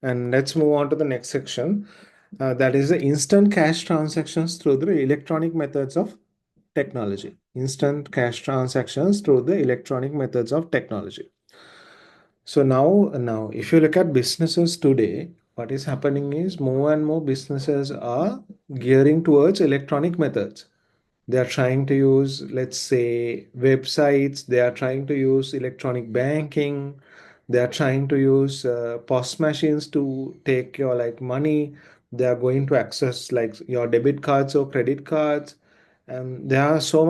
And let's move on to the next section. That is the instant cash transactions through the electronic methods of technology. Instant cash transactions through the electronic methods of technology. So now, if you look at businesses today, what is happening is more and more businesses are gearing towards electronic methods. They are trying to use, let's say, websites. They are trying to use electronic banking. They are trying to use POS machines to take your like money. They are going to access like your debit cards or credit cards. And there are so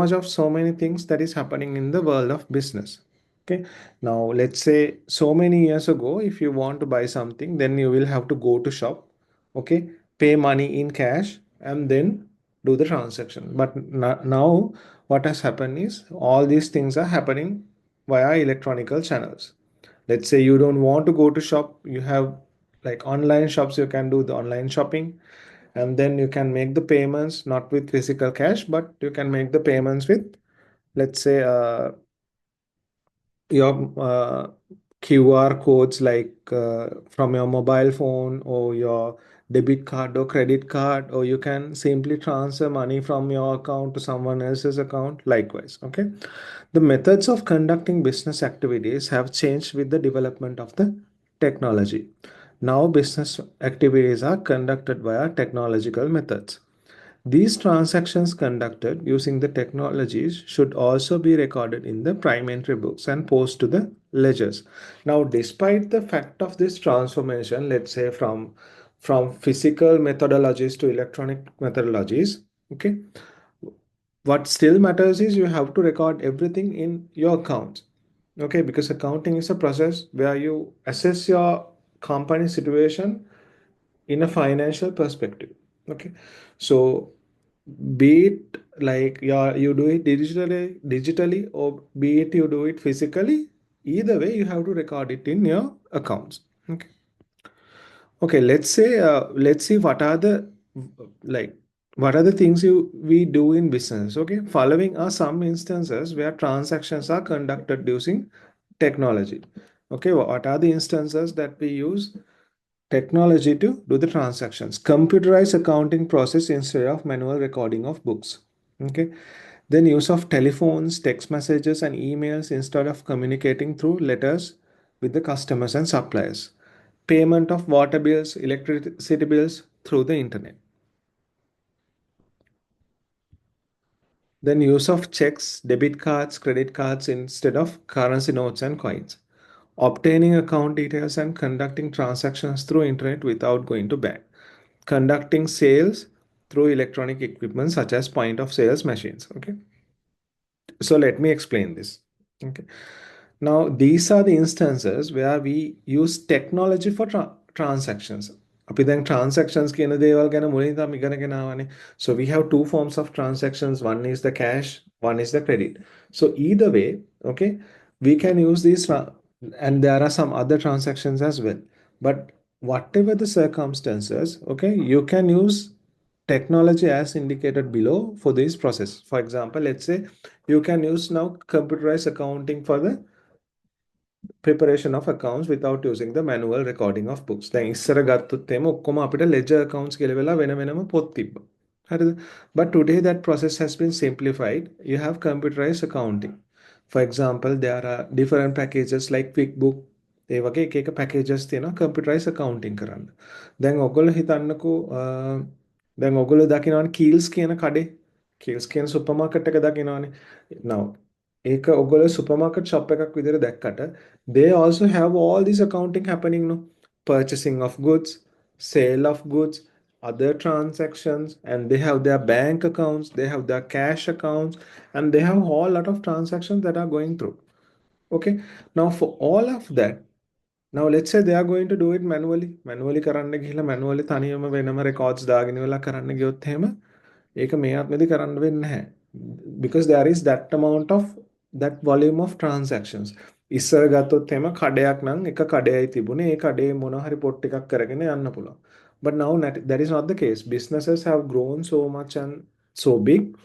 many things that is happening in the world of business. Okay. Now let's say so many years ago, if you want to buy something, then you will have to go to shop, okay, pay money in cash, and then do the transaction. But now what has happened is all these things are happening via electronical channels. Let's say you don't want to go to shop, you have like online shops, you can do the online shopping, and then you can make the payments not with physical cash, but you can make the payments with, let's say, your QR codes like from your mobile phone or your debit card or credit card, or you can simply transfer money from your account to someone else's account likewise. Okay, the methods of conducting business activities have changed with the development of the technology. Now business activities are conducted via technological methods. These transactions conducted using the technologies should also be recorded in the prime entry books and posted to the ledgers. Now, despite the fact of this transformation, let's say from physical methodologies to electronic methodologies, okay, what still matters is you have to record everything in your accounts, okay, because accounting is a process where you assess your company situation in a financial perspective. Okay, so be it like you do it digitally or be it you do it physically, either way you have to record it in your accounts. Okay, okay, let's see what are the like what are the things we do in business. Okay, following are some instances where transactions are conducted using technology. Okay, what are the instances that we use technology to do the transactions? Computerized accounting process instead of manual recording of books. Okay, then use of telephones, text messages, and emails instead of communicating through letters with the customers and suppliers. Payment of water bills, electricity bills through the internet. Then use of checks, debit cards, credit cards instead of currency notes and coins. Obtaining account details and conducting transactions through internet without going to bank. Conducting sales through electronic equipment such as point of sales machines. Okay, so let me explain this. Okay, now these are the instances where we use technology for transactions. අපි දැන් transactions කියන දේවල් ගැන මුලින් තමයි ඉගෙනගෙන ආවනේ. So we have two forms of transactions. One is the cash, one is the credit. So either way, okay, we can use these and there are some other transactions as well. But whatever the circumstances, okay, you can use technology as indicated below for this process. For example, let's say you can use now computerized accounting for the preparation of accounts without using the manual recording of books. දැන් ඉස්සර ගත්තොත් එම ඔක්කොම අපිට ledger accounts කියලා වෙලා වෙන වෙනම පොත් තිබ්බා. හරිද? But today that process has been simplified. You have computerized accounting. For example, there are different packages like QuickBook. ඒ වගේ එක එක packages තියෙනවා computerized accounting කරන්න. දැන් ඔයගොල්ලෝ හිතන්නකෝ දැන් ඔයගොල්ලෝ දකිනවනේ Kiehl's කියන කඩේ. Kiehl's කියන සුපර් මාකට් එක දකිනවනේ. Now ඒක ඔයගොල්ලෝ සුපර් මාකට් shop එකක් විදිහට දැක්කට they also have all this accounting happening, no? Purchasing of goods, sale of goods, other transactions, and they have their bank accounts, they have their cash accounts, and they have a whole lot of transactions that are going through. Okay, now for all of that, now let's say they are going to do it manually. Manually කරන්න ගිහිල්ලා manually තනියම වෙනම records දාගෙන ඉවරලා කරන්න ගියොත් එහෙම ඒක මේ ආත්මෙදි කරන්න වෙන්නේ නැහැ. Because there is that amount of that volume of transactions. ඉස්සර ගත්තොත් එහෙම කඩයක් නම් එක කඩයයි තිබුණේ ඒ කඩේ මොන හරි පොට් එකක් කරගෙන යන්න පුළුවන්. But now that is not the case. Businesses have grown so much and so big,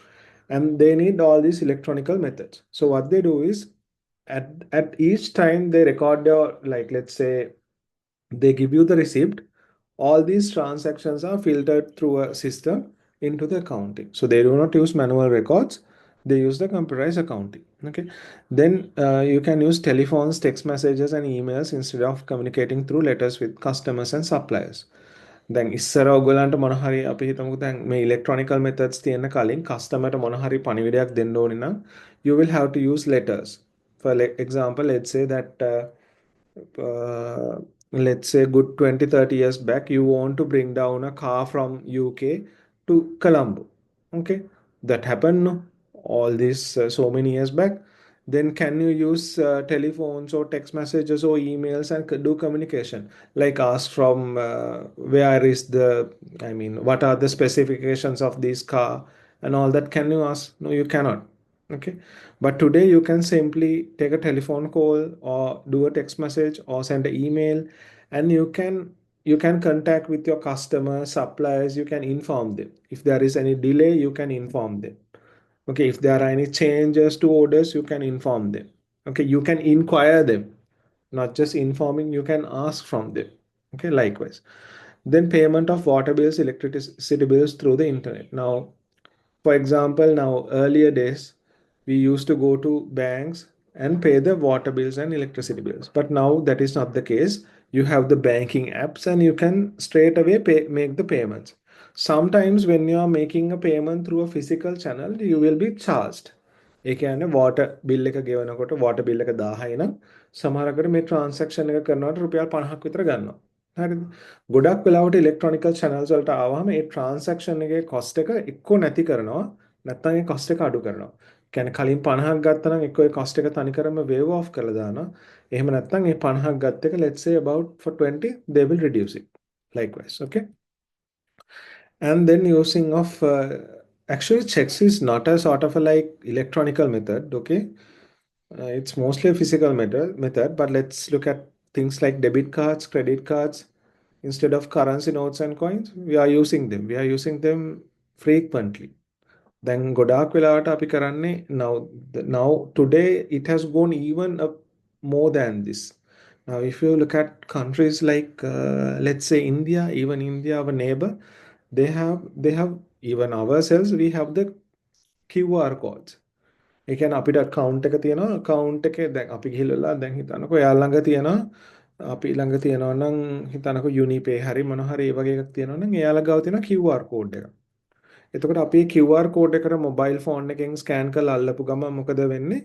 and they need all these electronical methods. So what they do is at each time they record your, like, let's say They give you the receipt. All these transactions are filtered through a system into the accounting. So they do not use manual records. They use the computerized accounting. Okay. Then you can use telephones, text messages, and emails instead of communicating through letters with customers and suppliers. දැන් ඉස්සර ඔයගලන්ට මොන හරි අපි හිතමුකෝ දැන් මේ ඉලෙක්ට්‍රොනිකල් methods තියෙන කලින් කස්ටමර්ට මොන හරි පණිවිඩයක් දෙන්න ඕනේ නම් you will have to use letters. For example, let's say that uh, let's say good 20, 30 years back, you want to bring down a car from UK to Colombo. Okay, that happened no? All this so many years back. Then can you use telephones or text messages or emails and do communication? Like ask from where is the, I mean, what are the specifications of this car and all that. Can you ask? No, you cannot. Okay, but today you can simply take a telephone call or do a text message or send an email, and you can contact with your customers, suppliers. You can inform them. If there is any delay, you can inform them. Okay, if there are any changes to orders, you can inform them. Okay, you can inquire them, not just informing, you can ask from them. Okay, likewise. Then payment of water bills, electricity bills through the internet. Now, for example, now earlier days, we used to go to banks and pay the water bills and electricity bills. But now that is not the case. You have the banking apps and you can straight away make the payments. Sometimes when you are making a payment through a physical channel, you will be charged. ඒ කියන්නේ water bill එක ගෙවනකොට water bill එක 1000යි නම් සමහරකට මේ transaction එක කරනකොට රුපියල් 50ක් විතර ගන්නවා. හරිද? ගොඩක් වෙලාවට ඉලෙක්ට්‍රොනිකල් channels වලට ආවම ඒ transaction එකේ cost එක එක්කෝ නැති කරනවා නැත්නම් ඒ cost එක අඩු කරනවා. කියන්නේ කලින් 50ක් ගත්තා නම් එක්කෝ ඒ cost එක තනිකරම waive off කරලා දානවා. එහෙම නැත්නම් ඒ 50ක් ගත්ත එක let's say about for 20 they will reduce it. Likewise, okay? And then using of actually checks is not a sort of a like electronical method, okay? It's mostly a physical method, but let's look at things like debit cards, credit cards. Instead of currency notes and coins, we are using them. We are using them frequently. Then ගොඩාක් වෙලාවට අපි කරන්නේ now today it has gone even up more than this. Now if you look at countries like let's say India, even India, our neighbor, they have even ourselves we have the QR codes. ඒ කියන්නේ අපිට account එක තියෙනවා account එකේ දැන් අපි ගිහිල්ලා දැන් හිතන්නකෝ එයා ළඟ තියෙනවා අපි ළඟ තියෙනවා නම් හිතන්නකෝ Unipay හරි මොන හරි ඒ වගේ එකක් තියෙනවා නම් එයාලා ගාව තියෙනවා QR code එක. එතකොට අපි QR code එකට මොබයිල් ෆෝන් එකෙන් ස්කෑන් කරලා අල්ලපු ගමන් මොකද වෙන්නේ?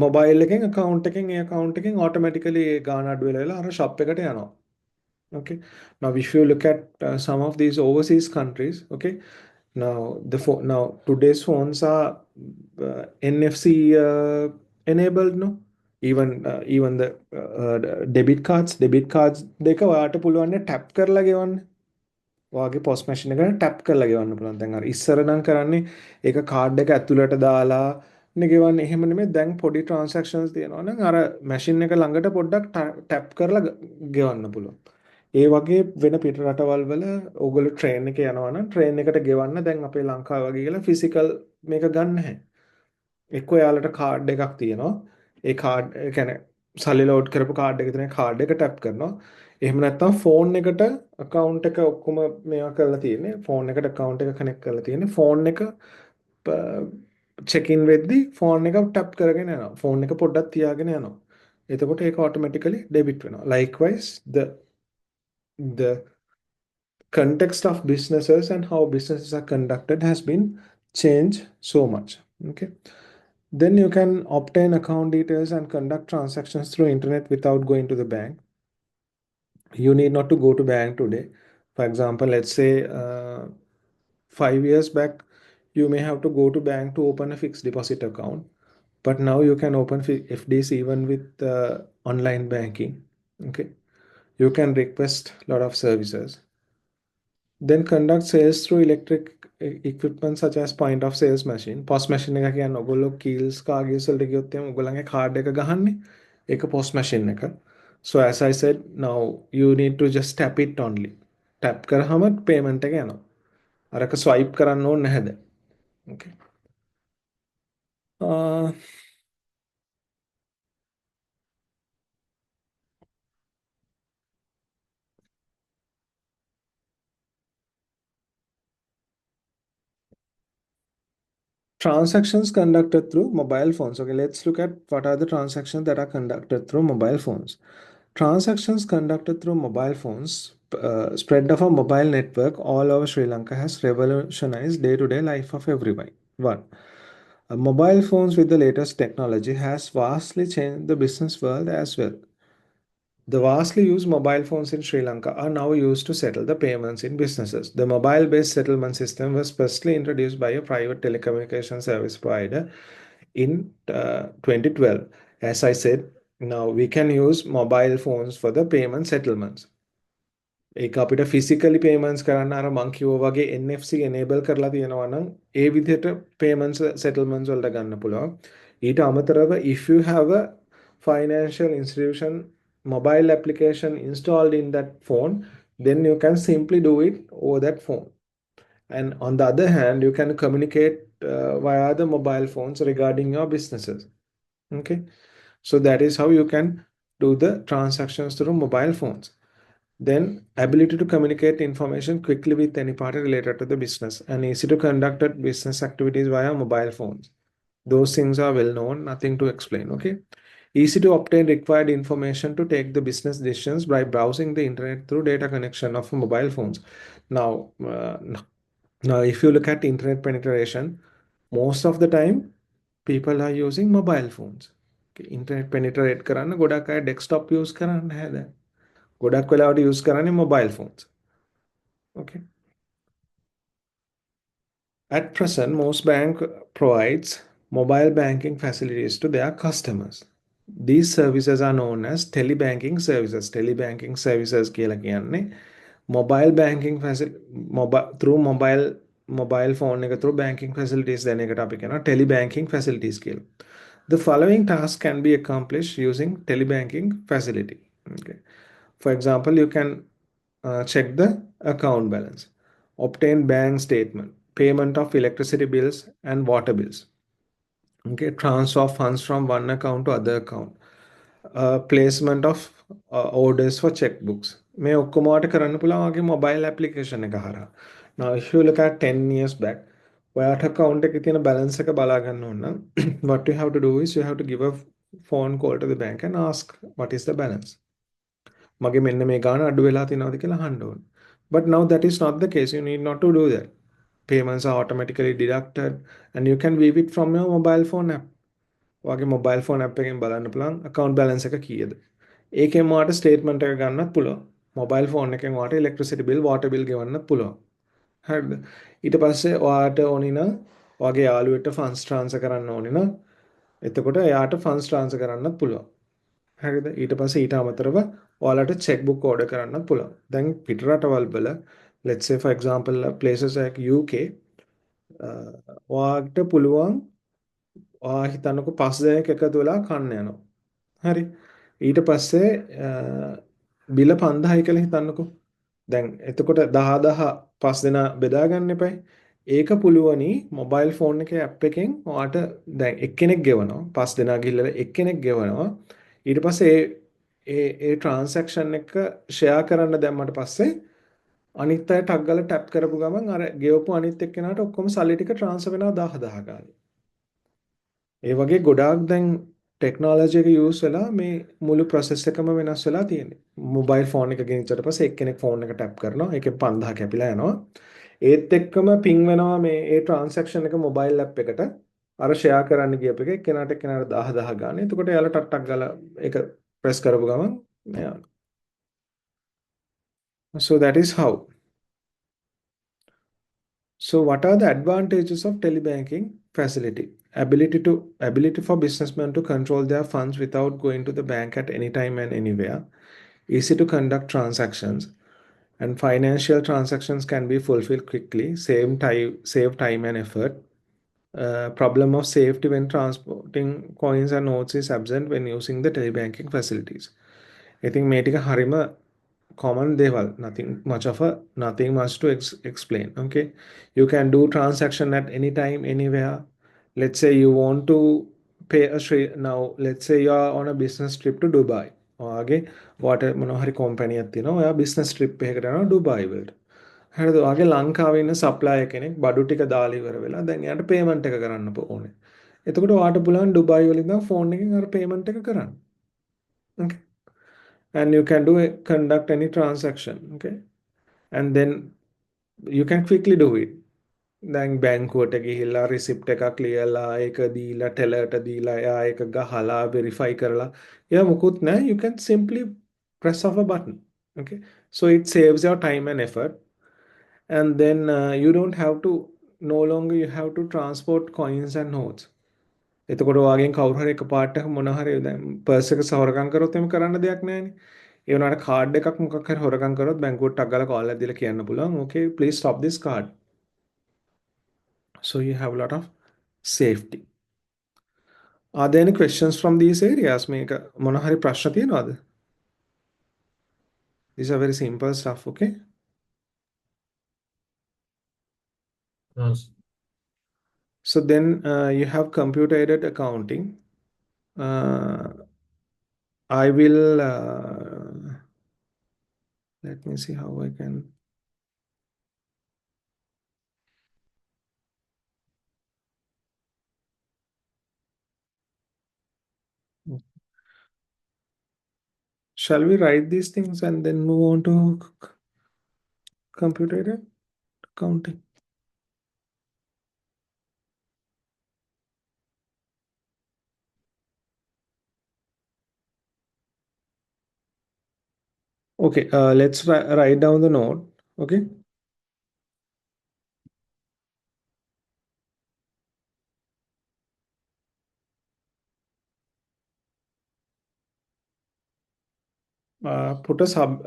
මොබයිල් එකෙන් account එකෙන් ඒ account එකෙන් automatically ඒ ගාණ අඩු වෙලා අර shop එකට යනවා. Okay. Now, if you look at some of these overseas countries, okay, now now today's phones are NFC enabled, no? Even the debit cards දෙක ඔයාට පුළුවන් tap කරලා ගෙවන්න. ඔයාගේ POS machine එකට tap කරලා ගෙවන්න පුළුවන්. දැන් අර ඉස්සර නම් කරන්නේ ඒක කාඩ් එක ඇතුළට දාලා නේ ගෙවන්නේ. එහෙම නෙමෙයි දැන් පොඩි transactions තියෙනවා නම් අර machine එක ළඟට පොඩ්ඩක් tap කරලා ගෙවන්න පුළුවන්. ඒ වගේ වෙන පිට රටවල් වල ඕගොල්ලෝ ට්‍රේන් එකේ යනවා නම් ට්‍රේන් එකට ගෙවන්න දැන් අපේ ලංකාව වගේ කියලා ෆිසිකල් මේක ගන්න නැහැ. එක්කෝ යාලට කාඩ් එකක් තියෙනවා. ඒ කාඩ් ඒ කියන්නේ සල්ලි ලෝඩ් කරපු කාඩ් එක තියෙන කාඩ් එක ටැප් කරනවා. එහෙම නැත්නම් ෆෝන් එකට account එක ඔක්කොම මේවා කරලා තියෙන්නේ. ෆෝන් එකට account එක කනෙක්ට් කරලා තියෙන්නේ. ෆෝන් එක check in වෙද්දි ෆෝන් එක ටැප් කරගෙන යනවා. ෆෝන් එක පොඩ්ඩක් තියාගෙන යනවා. එතකොට ඒක automatically debit වෙනවා. Likewise, the context of businesses and how businesses are conducted has been changed so much. Okay. Then you can obtain account details and conduct transactions through internet without going to the bank. You need not to go to bank today. For example, let's say 5 years back, you may have to go to bank to open a fixed deposit account. But now you can open FDs even with online banking. Okay. You can request a lot of services. Then conduct sales through electric equipment such as point of sales machine. POS machine එක කියන්නේ ඔයගොල්ලෝ කීල්ස් කාගේස් වලට ගියොත් එහම ඔයගොල්ලන්ගේ card එක ගහන්නේ. ඒක POS machine එක. So as I said, now you need to just tap it only. Tap කරාම payment එක යනවා. අරක swipe කරන්න ඕනේ නැහැ දැන්. Okay. Uh, Transactions conducted through mobile phones. Okay, let's look at what are the transactions that are conducted through mobile phones. Transactions conducted through mobile phones spread of a mobile network all over Sri Lanka has revolutionized day-to-day life of everyone. One, mobile phones with the latest technology has vastly changed the business world as well. The vastly used mobile phones in Sri Lanka are now used to settle the payments in businesses. The mobile based settlement system was firstly introduced by a private telecommunication service provider in 2012. As I said, now we can use mobile phones for the payment settlements. ඒක අපිට physically payments කරන්න අර මං කිව්වා වගේ NFC enable කරලා තියෙනවා නම් ඒ විදිහට payments settlements වලට ගන්න පුළුවන්. ඊට අමතරව if you have a financial institution mobile application installed in that phone, then you can simply do it over that phone. And on the other hand, you can communicate via the mobile phones regarding your businesses. Okay, so that is how you can do the transactions through mobile phones. Then ability to communicate information quickly with any party related to the business and easy to conduct business activities via mobile phones. Those things are well known, nothing to explain. Okay. Easy to obtain required information to take the business decisions by browsing the internet through data connection of mobile phones. Now, now if you look at internet penetration, most of the time people are using mobile phones. Okay. Internet penetrate කරන්න ගොඩක් අය desktop use කරන්න හැද. ගොඩක් වෙලාවට use කරන්නේ mobile phones. Okay. At present, most bank provides mobile banking facilities to their customers. These services are known as telebanking services. Telebanking services කියලා කියන්නේ mobile banking through mobile phone එක through banking facilities දෙන එකට අපි කියනවා telebanking facilities කියලා. The following tasks can be accomplished using telebanking facility. Okay. For example, you can check the account balance, obtain bank statement, payment of electricity bills and water bills. Okay, transfer funds from one account to other account, placement of orders for checkbooks. මේ ඔක්කොමවට කරන්න පුළුවන් වගේ mobile application එක හරහා. Now if you look at 10 years back, ඔයාට account එකේ තියෙන balance එක බලා ගන්න ඕන නම් what you have to do is you have to give a phone call to the bank and ask what is the balance. මගේ මෙන්න මේ ගාන අඩු වෙලා තියෙනවද කියලා අහන්න ඕන. But now that is not the case. You need not to do that. Payments are automatically deducted and you can view it from your mobile phone app. ඔයාගේ mobile phone app එකෙන් බලන්න පුළුවන් account balance එක කීයද. ඒකෙන් ඔයාට statement එක ගන්නත් පුළුවන්. mobile phone එකෙන් ඔයාට electricity bill, water bill ගෙවන්නත් පුළුවන්. හරිද? ඊට පස්සේ ඔයාට ඕනි නම් ඔයාගේ යාළුවෙක්ට funds transfer කරන්න ඕනි නම් එතකොට එයාට funds transfer කරන්නත් පුළුවන්. හරිද? ඊට පස්සේ ඊට අමතරව ඔයාලට check book order කරන්නත් පුළුවන්. දැන් පිට රටවල් වල let's say for example places like UK ඔයාට පුළුවන් ඔයා හිතන්නකො 5 දෙනෙක් එකතු වෙලා කන්න යනවා. හරි. ඊට පස්සේ බිල 5000යි කියලා හිතන්නකො. දැන් එතකොට 10 5 දෙනා බෙදා ගන්න එපයි. ඒක පුළුවනි මොබයිල් ෆෝන් එකේ ඇප් එකෙන් ඔයාට දැන් එක්කෙනෙක් ගෙවනවා. 5 දෙනා ගිහිල්ලා එක්කෙනෙක් ගෙවනවා. ඊට පස්සේ ඒ ට්‍රාන්සැක්ෂන් එක ෂෙයා කරන්න දැම්මට පස්සේ අනිත් අය ටක් ගාලා ටැප් කරපු ගමන් අර ගෙවපු අනිත් එක්කෙනාට ඔක්කොම සල්ලි ටික ට්‍රාන්ස්ෆර් වෙනවා 10000 ගානේ. ඒ වගේ ගොඩාක් දැන් ටෙක්නෝලොජි එක යූස් වෙලා මේ මුළු process එකම වෙනස් වෙලා තියෙන්නේ. මොබයිල් ෆෝන් එක ගෙනිච්චට පස්සේ එක්කෙනෙක් ෆෝන් එක ටැප් කරනවා. ඒකෙන් 5000 කැපිලා යනවා. ඒත් එක්කම පින් වෙනවා මේ ඒ ට්‍රාන්සැක්ෂන් එක මොබයිල් ඇප් එකට අර ෂෙයා කරන්න ගියප එක එක්කෙනාට එක්කෙනාට 10000 ගානේ. එතකොට එයාලා ටක් ටක් ගාලා ඒක ප්‍රෙස් කරපු ගමන් යනවා. So that is how. So what are the advantages of telebanking facility? Ability for businessmen to control their funds without going to the bank at any time and anywhere. Easy to conduct transactions, and financial transactions can be fulfilled quickly. Save time and effort. Problem of safety when transporting coins and notes is absent when using the telebanking facilities. I think මේ ටික හරිම common දේවල්, nothing much to explain. Okay, you can do transaction at any time anywhere. Let's say you want to pay now let's say you are on a business trip to Dubai. ඔයාගේ what මොනවා හරි company එකක් තියෙනවා ඔයා business trip එකකට යනවා Dubai වලට. හරිද? ඔයාගේ ලංකාවේ ඉන්න සප්ලයර් කෙනෙක් බඩු ටික දාලා ඉවර වෙලා දැන් එයාට පේමන්ට් එක කරන්න ඕනේ. එතකොට ඔයාට පුළුවන් ඩුබායි වලින් ඉඳන් ෆෝන් එකෙන් අර පේමන්ට් එක කරන්න. Okay. And you can do conduct any transaction. Okay. And then you can quickly do it. දැන් බැංකුවට ගිහිල්ලා රිසිප්ට් එකක් ලියලා ඒක දීලා ටෙලර්ට දීලා එයා ඒක ගහලා වෙරිෆයි කරලා එයා මුකුත් නැහැ. You can simply press of a button. Okay. So it saves your time and effort. And then you don't have to, no longer you have to transport coins and notes. එතකොට ඔයාගෙන් කවුරු හරි එකපාරට මොන හරි දැන් පර්ස් එක සහොරකම් කරොත් එimhe කරන්න දෙයක් නැහැනේ. ඒ වුණාට කාඩ් එකක් මොකක් හරි හොරකම් කරොත් බැංකුවට ටක් ගාලා කෝල් එකක් දීලා කියන්න පුළුවන්. Okay, please stop this card. So you have a lot of safety. Are there any questions from these areas? මේක මොන හරි ප්‍රශ්න තියෙනවද? These are very simple stuff, okay? Yes. So then you have computer aided accounting. Uh, I will let me see how I can. Shall we write these things and then move on to computer aided accounting? Okay, let's write down the note. Okay. Put a sub.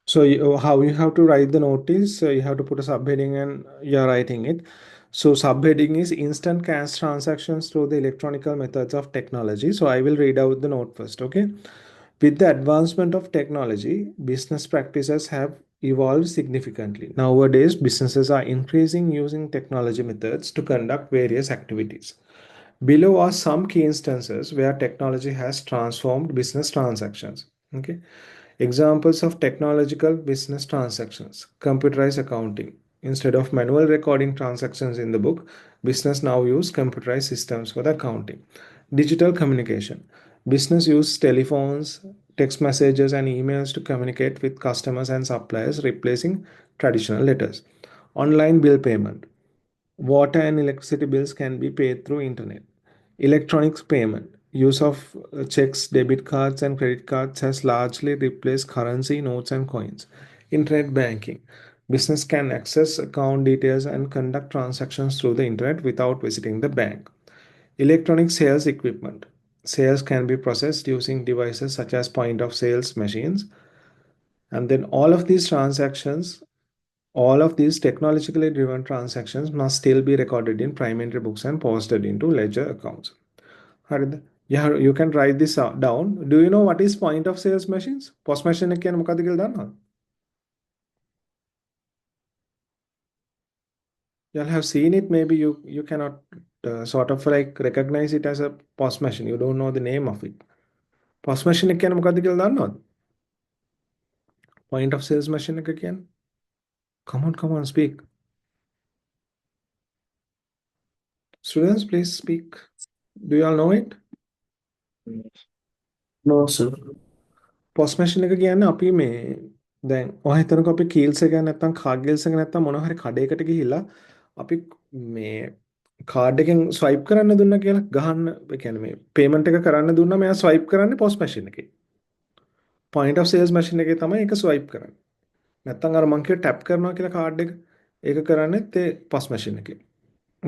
So how you have to write the notice? You have to put a subheading and you're writing it. So subheading is instant cash transactions through the electronical methods of technology. So I will read out the note first. Okay. With the advancement of technology, business practices have evolved significantly. Nowadays, businesses are increasing using technology methods to conduct various activities. Below are some key instances where technology has transformed business transactions. Okay. Examples of technological business transactions. Computerized accounting. Instead of manual recording transactions in the book, business now use computerized systems for the accounting. Digital communication. Business use telephones, text messages, and emails to communicate with customers and suppliers, replacing traditional letters. Online bill payment. Water and electricity bills can be paid through internet. Electronics payment. Use of checks, debit cards, and credit cards has largely replaced currency, notes, and coins. Internet banking. Business can access account details and conduct transactions through the internet without visiting the bank. Electronic sales equipment. Sales can be processed using devices such as point of sales machines. And then all of these technologically driven transactions must still be recorded in primary books and posted into ledger accounts. Harid, yeah, you can write this down. Do you know what is point of sales machines? POS machine එක කියන්නේ මොකක්ද කියලා දන්නවද? You'll have seen it. Maybe you cannot sort of like recognize it as a POS machine. You don't know the name of it. POS machine එක කියන්නේ මොකක්ද කියලා දන්නවද? Point of sales machine එක කියන්නේ. Come on, speak. Students, please speak. Do you all know it? No, sir. POS machine එක කියන්නේ අපි මේ දැන් ඔය හිතනකො අපි කීල්ස් එක නැත්තම් කාඩ් ගිල්ස් එක නැත්තම් මොන හරි කඩේකට ගිහිල්ලා අපි මේ කාඩ් එකෙන් ස්වයිප් කරන්න දුන්නා කියලා ගහන්න ඒ කියන්නේ මේ පේමන්ට් එක කරන්න දුන්නා මෙයා ස්වයිප් කරන්නේ POS machine එකේ. point of sales machine එකේ තමයි ඒක ස්වයිප් කරන්නේ. නැත්තම් අර මං කිව්ව ටැප් කරනවා කියලා කාඩ් එක ඒක කරන්නේත් ඒ POS machine එකේ.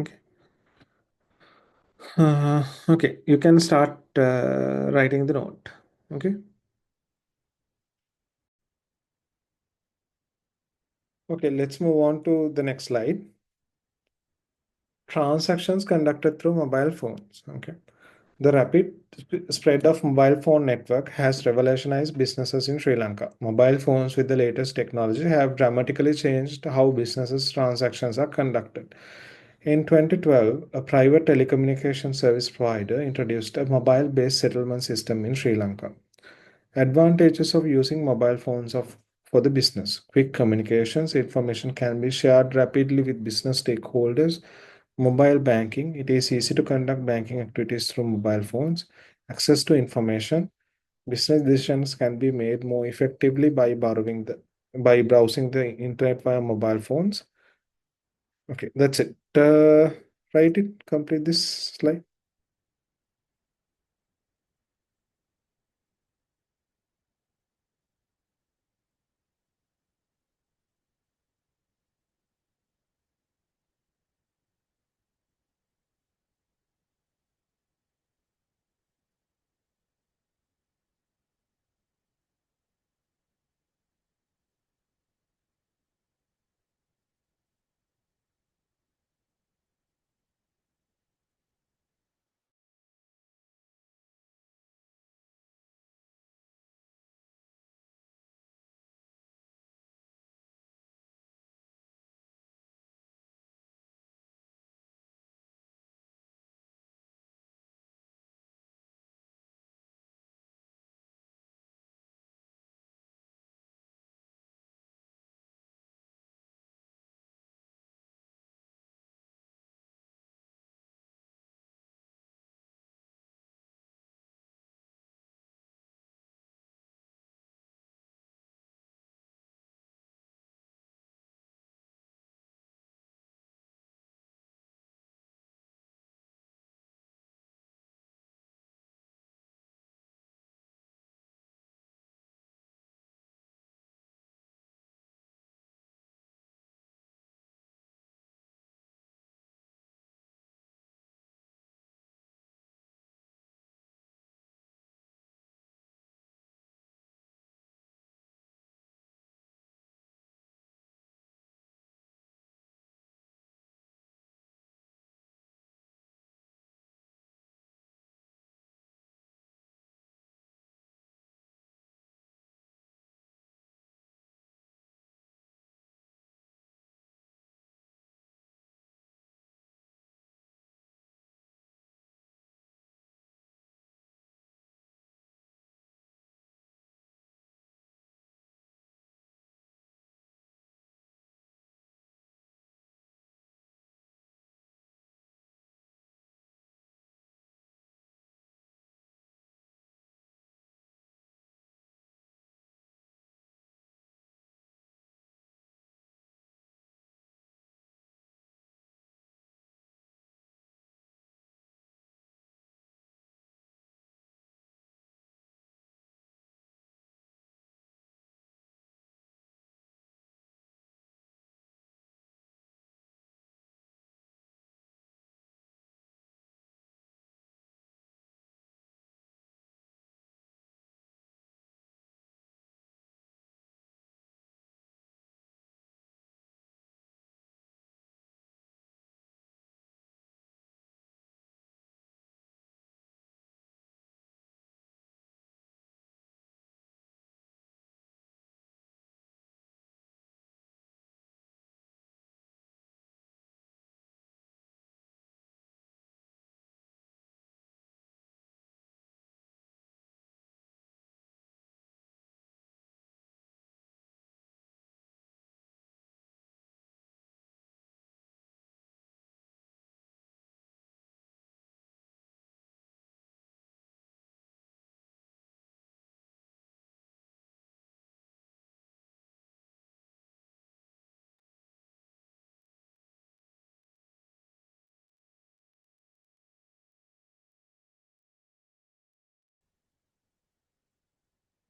Okay. Okay, you can start writing the note. Okay. Okay, let's move on to the next slide. Transactions conducted through mobile phones. Okay. The rapid spread of mobile phone network has revolutionized businesses in Sri Lanka. Mobile phones with the latest technology have dramatically changed how businesses transactions are conducted. In 2012, a private telecommunication service provider introduced a mobile-based settlement system in Sri Lanka. Advantages of using mobile phones for the business. Quick communications, information can be shared rapidly with business stakeholders. Mobile banking, it is easy to conduct banking activities through mobile phones. Access to information, business decisions can be made more effectively by browsing the internet via mobile phones. Okay, that's it. Write it, complete this slide.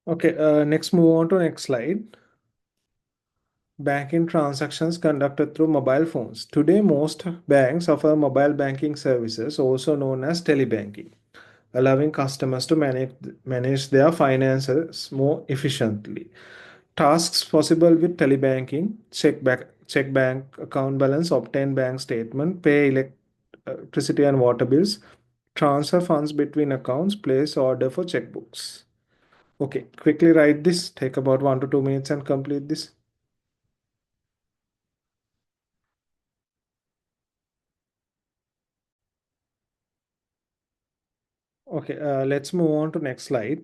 Okay, next move on to next slide. Banking transactions conducted through mobile phones. Today, most banks offer mobile banking services, also known as telebanking, allowing customers to manage their finances more efficiently. Tasks possible with telebanking: check bank account balance, obtain bank statement, pay electricity and water bills, transfer funds between accounts, place order for checkbooks. Okay, quickly write this. Take about 1 to 2 minutes and complete this. Okay, let's move on to next slide.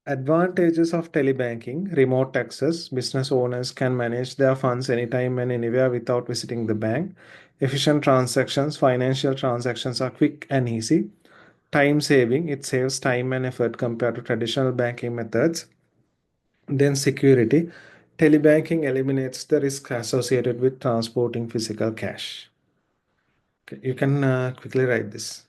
Advantages of telebanking, remote access. Business owners can manage their funds anytime and anywhere without visiting the bank. Efficient transactions, financial transactions are quick and easy. Time saving, it saves time and effort compared to traditional banking methods. Then security, telebanking eliminates the risk associated with transporting physical cash. Okay, you can quickly write this.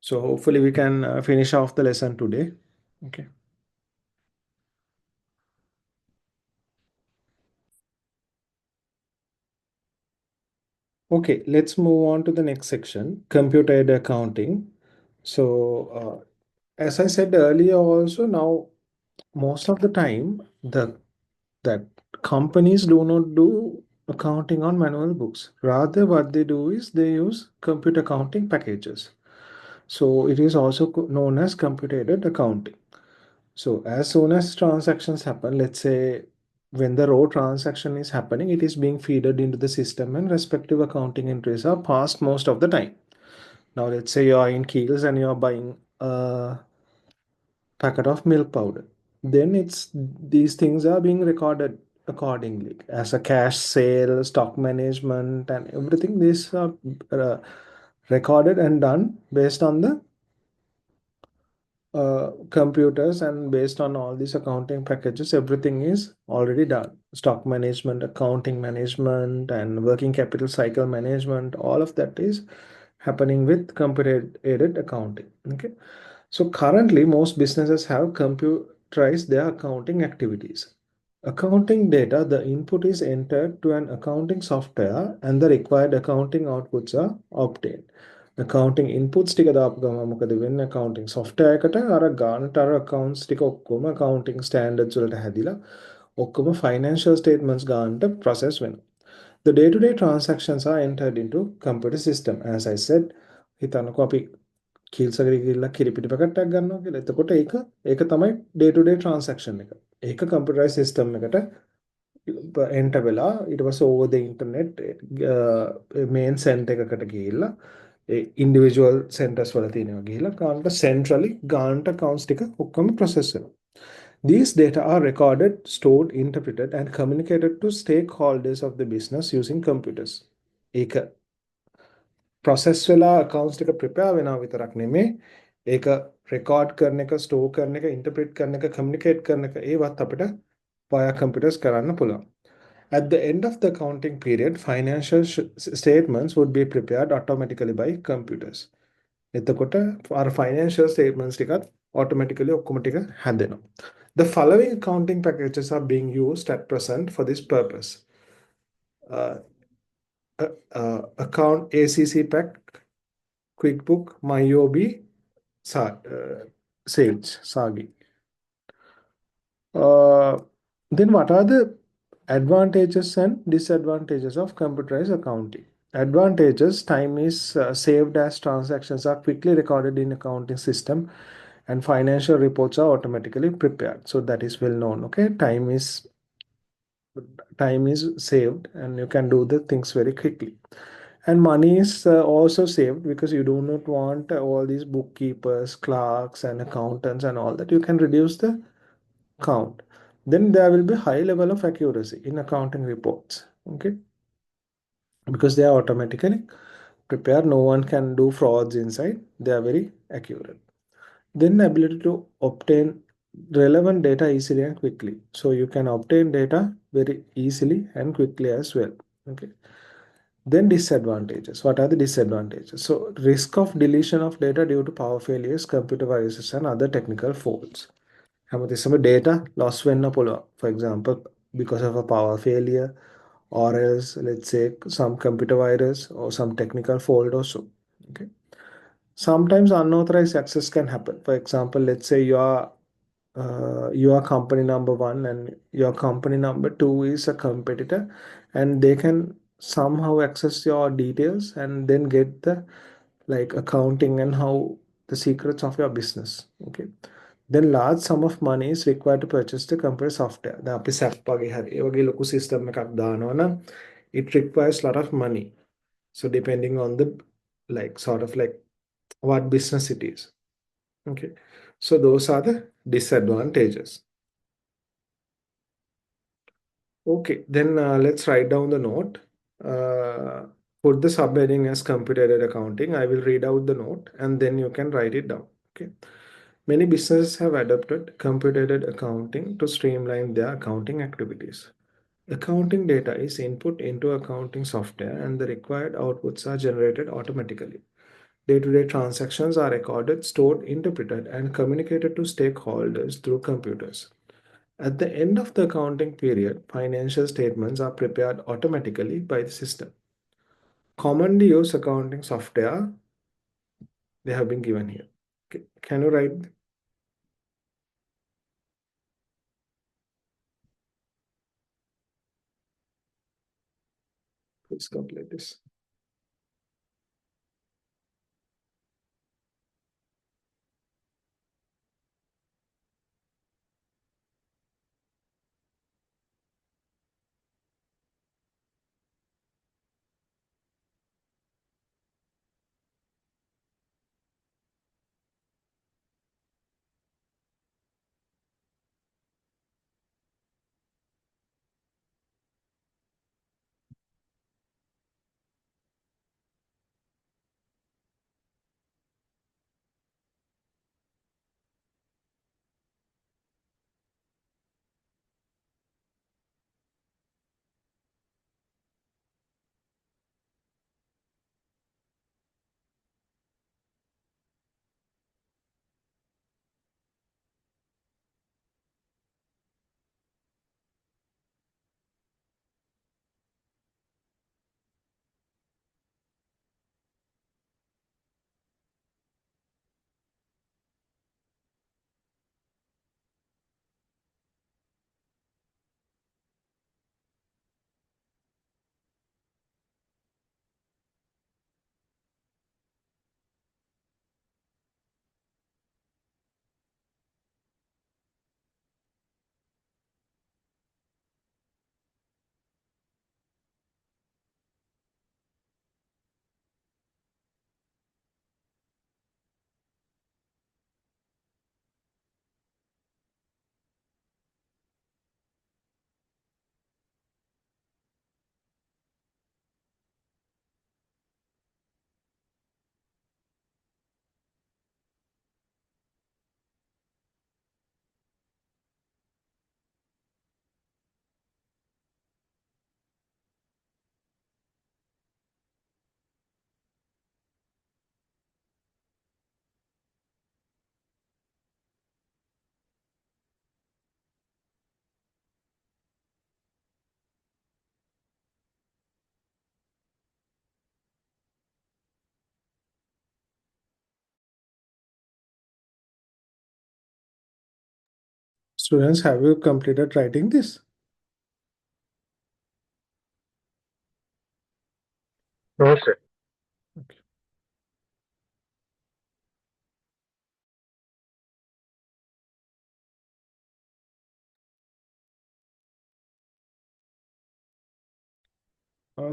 So hopefully we can finish off the lesson today. Okay. Okay, let's move on to the next section, computer-aided accounting. So, as I said earlier, also now most of the time that companies do not do accounting on manual books. Rather, what they do is they use computer accounting packages. So it is also known as computer-aided accounting. So as soon as transactions happen, let's say when the raw transaction is happening, it is being feeded into the system and respective accounting entries are passed most of the time. Now let's say you are in Kiehl's and you are buying a packet of milk powder. Then it's these things are being recorded accordingly as a cash sale, stock management, and everything. These are uh, recorded and done based on the computers, and based on all these accounting packages, everything is already done. Stock management, accounting management, and working capital cycle management, all of that is happening with computer aided accounting. Okay. So currently, most businesses have computerized their accounting activities. Accounting data, the input is entered to an accounting software and the required accounting outputs are obtained. accounting inputs ටික දාපු ගමන් මොකද වෙන්නේ accounting software එකට අර ගානට අර accounts ටික ඔක්කොම accounting standards වලට හැදිලා ඔක්කොම financial statements ගානට process වෙනවා. The day-to-day transactions are entered into computer system. As I said, හිතන්නකෝ අපි කීල්ස් එකට ගිහිල්ලා කිරිපිටි පැකට් එකක් ගන්නවා කියලා. එතකොට ඒක තමයි day-to-day transaction එක. ඒක computerized system එකට enter වෙලා ඊට පස්සේ over the internet main center එකකට ගිහිල්ලා ඉන්ඩිවිජුවල් සෙන්ටර්ස් වල තියෙනවා ගිහිල්ලා ගානට centrally ගානට accounts ටික ඔක්කොම process වෙනවා. These data are recorded, stored, interpreted, and communicated to stakeholders of the business using computers. ඒක process වෙලා accounts ටික prepare වෙනවා විතරක් නෙමෙයි ඒක record කරන එක, store කරන එක, interpret කරන එක, communicate කරන එක ඒවත් අපිට via computers කරන්න පුළුවන්. At the end of the accounting period, financial statements would be prepared automatically by computers. එතකොට our financial statements ටිකත් automatically ඔක්කොම ටික හැදෙනවා. The following accounting packages are being used at present for this purpose. Account ACC pack, QuickBook, MyOB, Sage, Sagi. Then what are the advantages and disadvantages of computerized accounting? Advantages: time is saved as transactions are quickly recorded in accounting system and financial reports are automatically prepared. So that is well known. Okay, time is saved and you can do the things very quickly. And money is also saved because you do not want all these bookkeepers, clerks, and accountants and all that. You can reduce the count. Then there will be high level of accuracy in accounting reports. Okay, because they are automatically prepared. No one can do frauds inside. They are very accurate. Then ability to obtain relevant data easily and quickly. So you can obtain data very easily and quickly as well. Okay. Then disadvantages. What are the disadvantages? So risk of deletion of data due to power failures, computer viruses, and other technical faults. හැමතිස්සම data loss වෙන්න පුළුවන්. For example, because of a power failure, or else let's say some computer virus or some technical fault also. Okay. Sometimes unauthorized access can happen. For example, let's say you are company number one and your company number two is a competitor, and they can somehow access your details and then get the like accounting and how the secrets of your business. Okay. Then large sum of money is required to purchase the computer software. දැන් අපි SAP වගේ හරි ඒ වගේ ලොකු system එකක් දානවා නම් it requires lot of money. So depending on the like sort of like what business it is. Okay. So those are the disadvantages. Okay, then let's write down the note. Uh, Put the subheading as computer-aided accounting. I will read out the note and then you can write it down. Okay. Many businesses have adopted computer-aided accounting to streamline their accounting activities. Accounting data is input into accounting software and the required outputs are generated automatically. Day-to-day transactions are recorded, stored, interpreted, and communicated to stakeholders through computers. At the end of the accounting period, financial statements are prepared automatically by the system. Commonly used accounting software, they have been given here. Okay. Can you write? Please complete this. Students, have you completed writing this? Okay. Okay.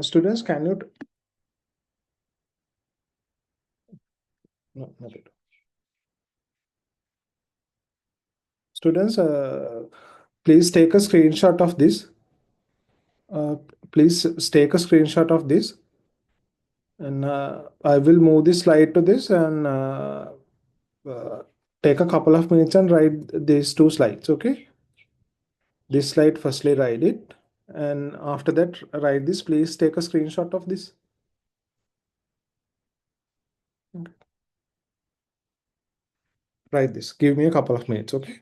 Students, can you? No, not at all. Students, please take a screenshot of this. Uh, please take a screenshot of this, and I will move this slide to this and uh, take a couple of minutes and write these two slides. Okay, this slide firstly write it, and after that write this. Please take a screenshot of this. Okay. Write this. Give me a couple of minutes. Okay.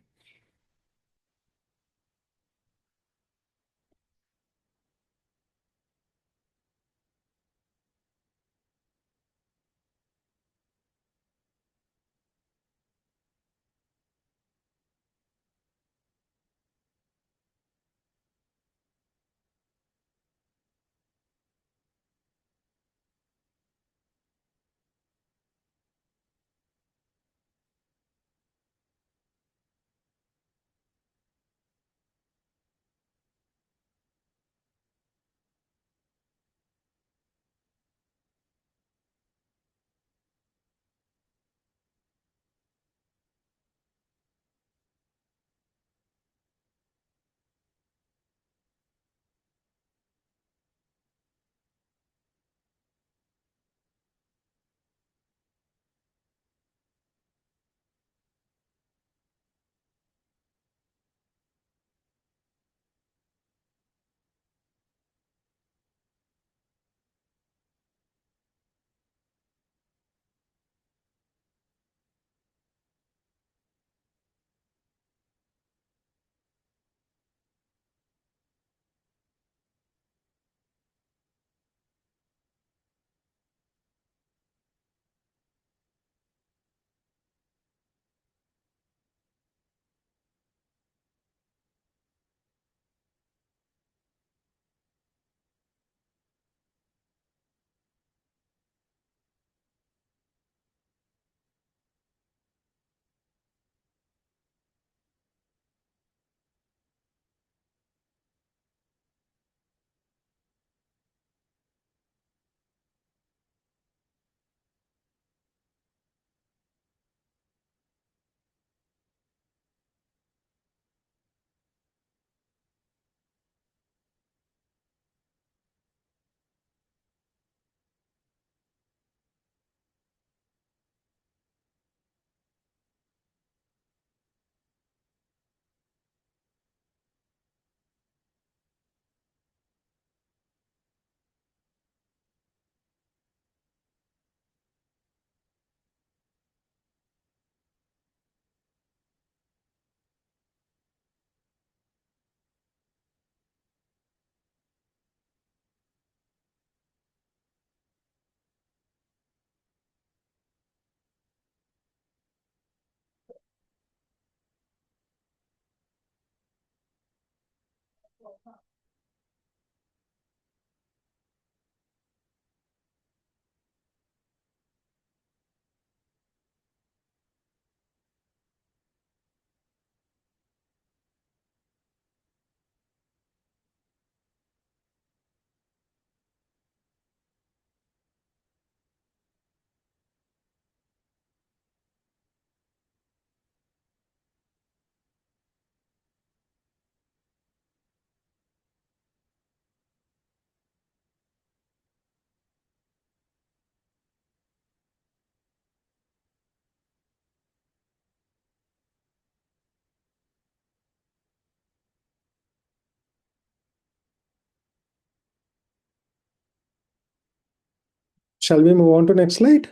Shall we move on to next slide?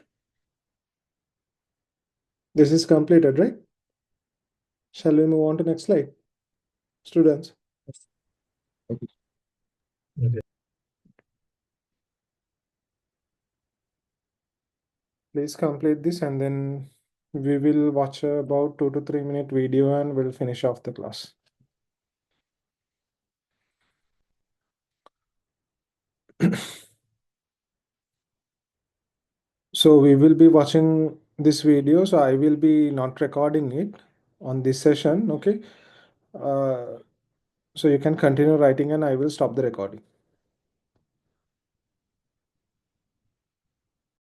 This is completed, right? Shall we move on to next slide, students? Okay. Please complete this and then we will watch about 2 to 3 minute video and we'll finish off the class. So we will be watching this video. So I will be not recording it on this session. Okay. So you can continue writing and I will stop the recording.